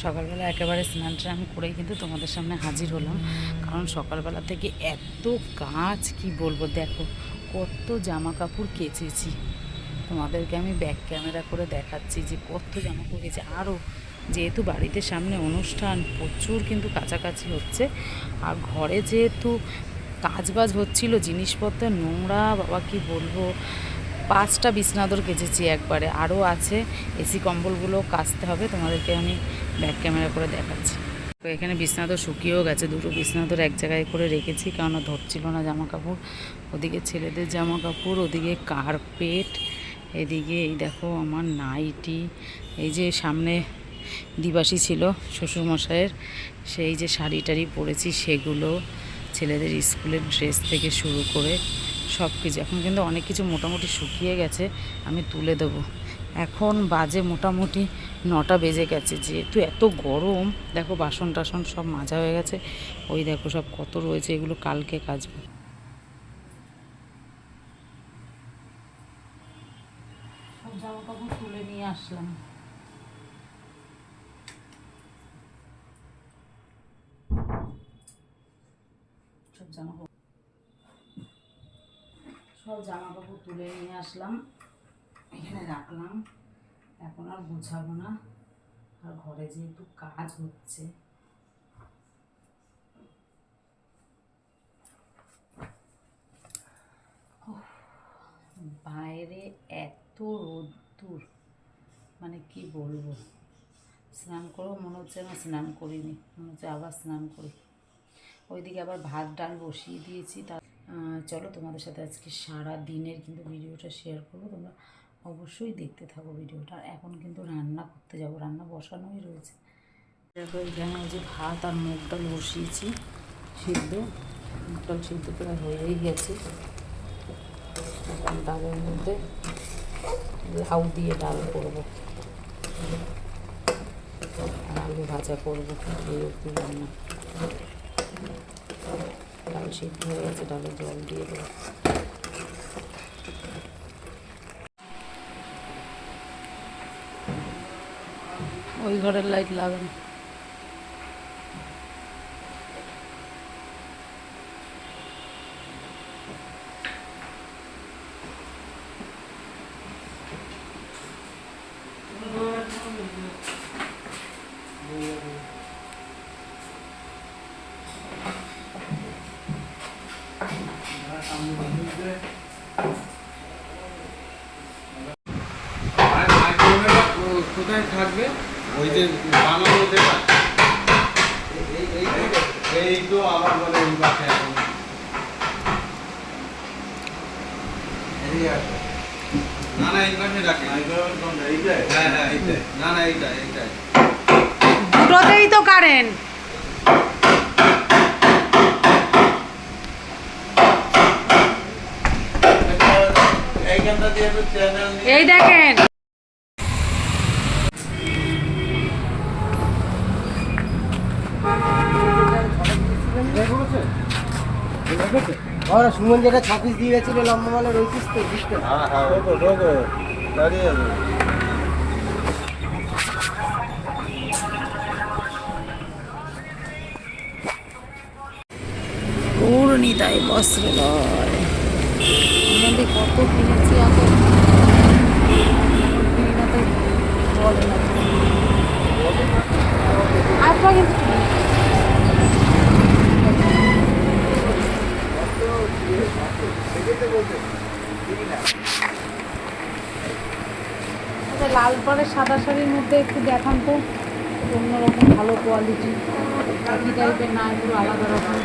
সকালবেলা একেবারে স্নান টান করেই কিন্তু তোমাদের সামনে হাজির হলাম, কারণ সকালবেলা থেকে এত কাজ কি বলবো। দেখো কত জামা কাপড় কেচেছি, তোমাদেরকে আমি ব্যাক ক্যামেরা করে দেখাচ্ছি যে কত জামা কাপড় কেচেছি। আরও যেহেতু বাড়িতে সামনে অনুষ্ঠান, প্রচুর কিন্তু কাছাকাছি হচ্ছে, আর ঘরে যেহেতু কাজবাজ হচ্ছিল, জিনিসপত্র নোংরা, বাবা কি বলবো। 5টা বিছনাদর কেচেছি একবারে, আরও আছে। এসি কম্বলগুলো কাচতে হবে, তোমাদেরকে আমি ব্যাক ক্যামেরা করে দেখাচ্ছি। তো এখানে বিছনাদর শুকিয়েও গেছে, দুটো বিছনাদর এক জায়গায় করে রেখেছি, কারণ ধরছিল না জামা কাপড়। ওদিকে ছেলেদের জামা কাপড়, ওদিকে কার্পেট, এদিকে এই দেখো আমার নাইটি, এই যে সামনে দিবাসী ছিল শ্বশুরমশাইয়ের, সেই যে শাড়ি টাড়ি পরেছি সেগুলো, ছেলেদের স্কুলের ড্রেস থেকে শুরু করে সব কিছু। এখন কিন্তু অনেক কিছু মোটামুটি শুকিয়ে গেছে, আমি তুলে দেবো। এখন বাজে মোটামুটি 9টা বেজে গেছে, যেহেতু এত গরম। দেখো বাসন টাসন সব মাজা হয়ে গেছে, ওই দেখো সব কত রয়েছে, এগুলো কালকে কাচবো। সব জামা কাপড় তুলে নিয়ে আসলাম। সব জামা কাপড় তুলে নিয়ে আসলাম, এখানে রাখলাম। এখন আর গুছাবো না, আর ঘরে যেহেতু কাজ হচ্ছে। বাইরে এত রোদ্দুর, মানে কি বলবো। স্নান করেও মনে হচ্ছে না স্নান করিনি, মনে হচ্ছে আবার স্নান করি। ওইদিকে আবার ভাত ডাল বসিয়ে দিয়েছি। চলো তোমাদের সাথে আজকে সারা দিনের কিন্তু ভিডিওটা শেয়ার করবো, তোমরা অবশ্যই দেখতে থাকো ভিডিওটা। এখন কিন্তু রান্না করতে যাবো, রান্না বসানোই রয়েছে। দেখো এখানে যে ভাত আর মুগ ডাল বসিয়েছি সিদ্ধ, মুগ ডাল সিদ্ধ প্রায় হয়েই গেছে। এখন ডালের মধ্যে লাউ দিয়ে ডাল করবো, আর আলু ভাজা করবো, এই অবধি রান্না। ডাল সিদ্ধ হয়ে গেছে, ডালে জল দিয়ে দেবো। ওই ঘরের লাইট লাগানো। কোথায় থাকবে ওই যে বানানো দেবা, এই তো আবার বলে এই পাশে এখন না না এই পাশে রাখে। হ্যাঁ হ্যাঁ এইটাই, না না এইটাই এইটাই, দুটোতেই তো কারেন্ট। এই দেখেন সুমন যেটা 26 দিয়ে গেছিল লম্বা মালের ওই পিস তো দিচ্ছে। হ্যাঁ হ্যাঁ ওই তো ঢোকো দাঁড়িয়ে যাবে। পূর্ণিতায় বস্ত্রালয়, আমাদের কত কিনেছি, এত বলে না আসবা কিন্তু। লাল পাড়ের সাদা শাড়ির মধ্যে একটু দেখান তো, অন্যরকম ভালো কোয়ালিটি, একই টাইপের না, একটু আলাদা রকম।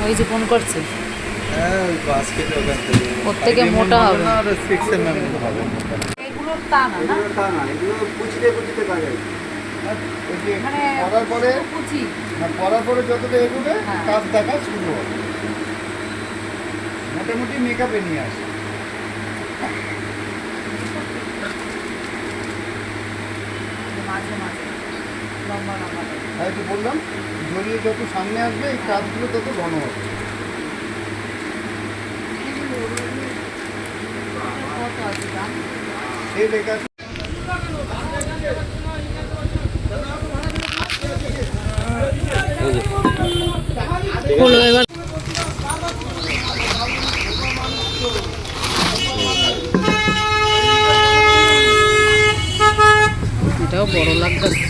ওই যে ফোন করছে, ওর থেকে মোটা হবে। এগুলোর তা না, না এগুলো কুচিতে কুচিতে কাজে মানে পরার পরে কুচি, পরার পরে যতটা এগুলো কাজ দেখা শুরু হবে, মোটামুটি মেকআপে নিয়ে আসে। মাঝে মাঝে লম্বা লম্বা। তাই তো বললাম, জড়িয়ে যত সামনে আসবে এই কাজগুলো তত ঘন হবে। কত আছে দাম? সেই লেখা বাগদা।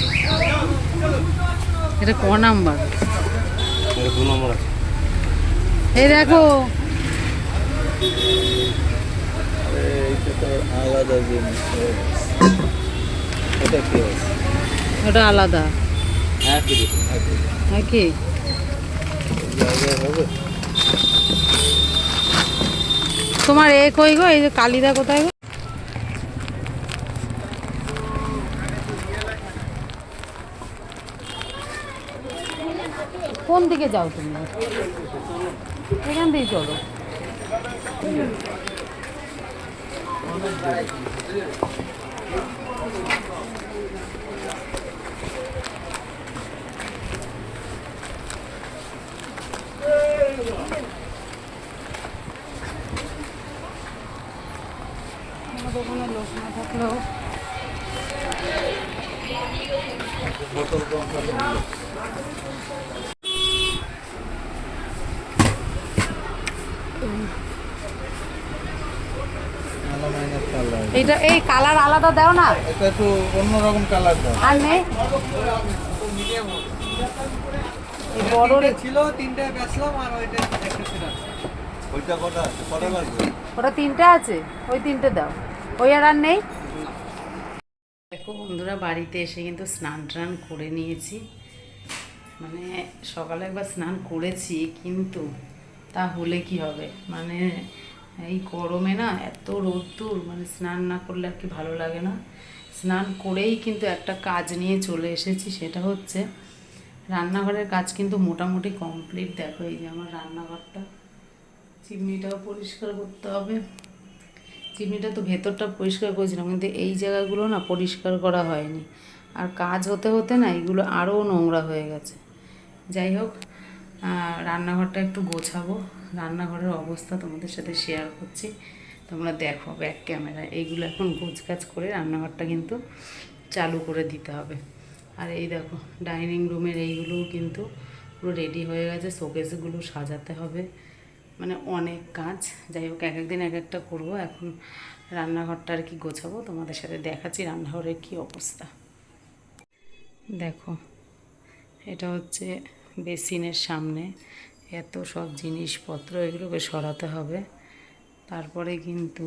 এটা ক নাম্বার? এটা 2 নম্বর আছে। এই দেখো, এইটা তো আলাদা জিনিস। এটা কি আছে? ওটা আলাদা। একই নাকি? জায়গায় হবে। তোমার এ কই গো? এই যে কালিদা কোথায় গো? কোন দিকে যাও তুমি? এখান দিয়েই চলো। আমাদের ওখানে লোক না থাকলেও এইটা, এই কালার আলাদা দাও না। এটা একটু অন্যরকম কালার দাও। আর নেই এই বড় ছিল 3টে বেচলাম আর ওইটা একটা ছিল। ওইটা কটা আছে? কটা লাগবে? ওটা 3টে আছে, ওই 3টে দাও। ওই আর নেই। দেখো বন্ধুরা, বাড়িতে এসে কিন্তু স্নান টান করে নিয়েছি। মানে সকালে একবার স্নান করেছি, কিন্তু তা হলে কি হবে, মানে এই গরমে না এত রোদ্দুর, মানে স্নান না করলে আর কি ভালো লাগে না। স্নান করেই কিন্তু একটা কাজ নিয়ে চলে এসেছি, সেটা হচ্ছে রান্নাঘরের কাজ কিন্তু মোটামুটি কমপ্লিট। দেখো এই যে আমার রান্নাঘরটা, চিমনিটাও পরিষ্কার করতে হবে। চিমনিটা তো ভেতরটা পরিষ্কার করেছিলাম, কিন্তু এই জায়গাগুলো না পরিষ্কার করা হয়নি। আর কাজ হতে হতে না এগুলো আরও নোংরা হয়ে গেছে। যাই হোক, রান্নাঘরটা একটু গোছাবো। রান্নাঘরের অবস্থা তোমাদের সাথে শেয়ার করছি, তোমরা দেখো ব্যাক ক্যামেরায়। এইগুলো এখন গোছগাছ করে রান্নাঘরটা কিন্তু চালু করে দিতে হবে। আর এই দেখো ডাইনিং রুমের এইগুলোও কিন্তু পুরো রেডি হয়ে গেছে, শোকেসগুলো সাজাতে হবে, মানে অনেক কাজ। যাই হোক, এক একদিন এক একটা করবো। এখন রান্নাঘরটা আর কি গোছাবো, তোমাদের সাথে দেখাচ্ছি রান্নাঘরের কি অবস্থা। দেখো, এটা হচ্ছে বেসিনের সামনে, এত সব জিনিসপত্র, এগুলোকে সরাতে হবে। তারপরে কিন্তু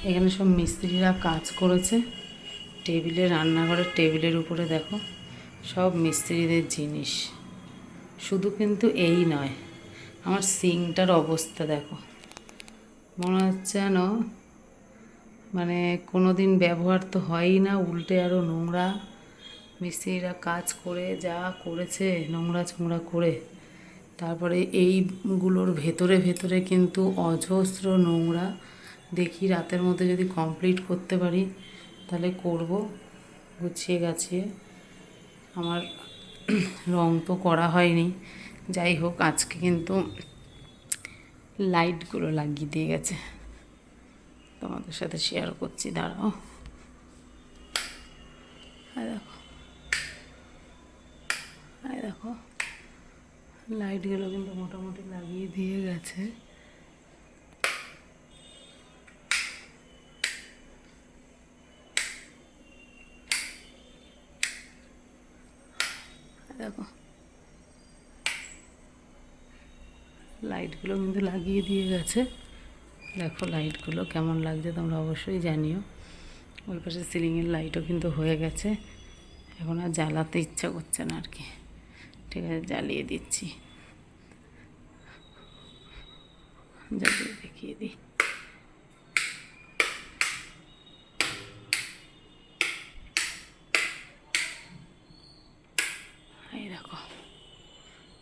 এখানে সব মিস্ত্রিরা কাজ করেছে। টেবিলে, রান্নাঘরের টেবিলের উপরে দেখো সব মিস্ত্রিদের জিনিস। শুধু কিন্তু এই নয়, আমার সিঙ্কটার অবস্থা দেখো, মনে হচ্ছে যেন মানে কোনো দিন ব্যবহার তো হয়ই না, উল্টে আরও নোংরা। মিস্ত্রিরা কাজ করে যা করেছে নোংরা চোংরা করে, তারপরে এইগুলোর ভেতরে ভেতরে কিন্তু অজস্র নোংরা। দেখি রাতের মধ্যে যদি কমপ্লিট করতে পারি তাহলে করব গুছিয়ে গাছিয়ে। আমার রং তো করা হয়নি। যাই হোক, আজকে কিন্তু লাইটগুলো লাগিয়ে দিয়ে গেছে, তোমাদের সাথে শেয়ার করছি, দাঁড়াও। দেখো, দেখো লাইটগুলো কিন্তু মোটামুটি লাগিয়ে দিয়ে গেছে। দেখো লাইটগুলো কিন্তু লাগিয়ে দিয়ে গেছে। দেখো লাইটগুলো কেমন লাগছে তোমরা অবশ্যই জানিও। ওই পাশে সিলিংয়ের লাইটও কিন্তু হয়ে গেছে। এখন আর জ্বালাতে ইচ্ছা করছে না আর কি। ঠিক আছে, জ্বালিয়ে দিচ্ছি, জ্বালিয়ে দেখিয়ে দিই। এই দেখো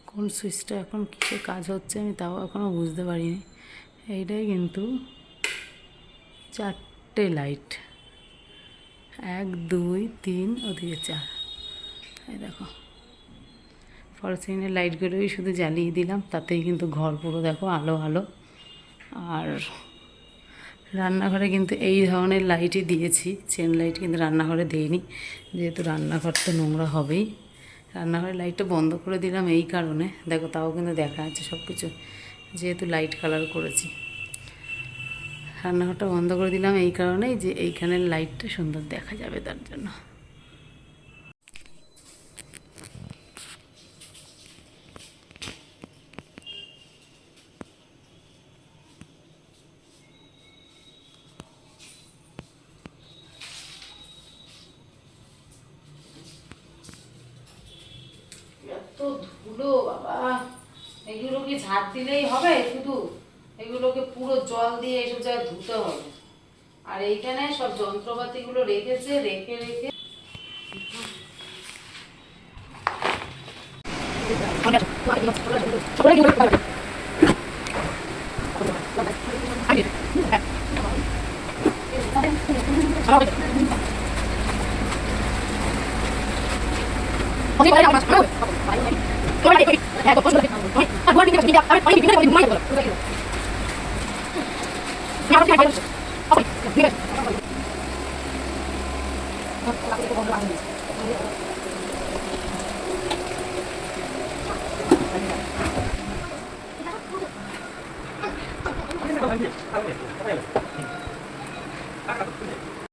কোন সুইচটা এখন কিসে কাজ হচ্ছে আমি তাও এখনও বুঝতে পারিনি। এইটাই কিন্তু 4টে লাইট, 1 2 3, ওদিকে 4। এই দেখো ফলসিনের লাইটগুলোই শুধু জ্বালিয়ে দিলাম, তাতেই কিন্তু ঘর পুরো দেখো আলো আলো। আর রান্নাঘরে কিন্তু এই ধরনের লাইটই দিয়েছি, চেন লাইট কিন্তু রান্নাঘরে দিইনি, যেহেতু রান্নাঘর তো নোংরা হবেই। রান্নাঘরের লাইটটা বন্ধ করে দিলাম এই কারণে, দেখো তাও কিন্তু দেখা যাচ্ছে সব কিছু, যেহেতু লাইট কালার করেছি। রান্নাঘরটা বন্ধ করে দিলাম এই কারণেই যে এইখানের লাইটটা সুন্দর দেখা যাবে তার জন্য। এগুলো বাবা, এগুলো কি ঝাড় দিলেই হবে শুধু? এগুলোকে পুরো জল দিয়ে এসব জায়গায় ধুতে হবে। আর এইখানে সব যন্ত্রপাতিগুলো রেখেছে, রেখে রেখে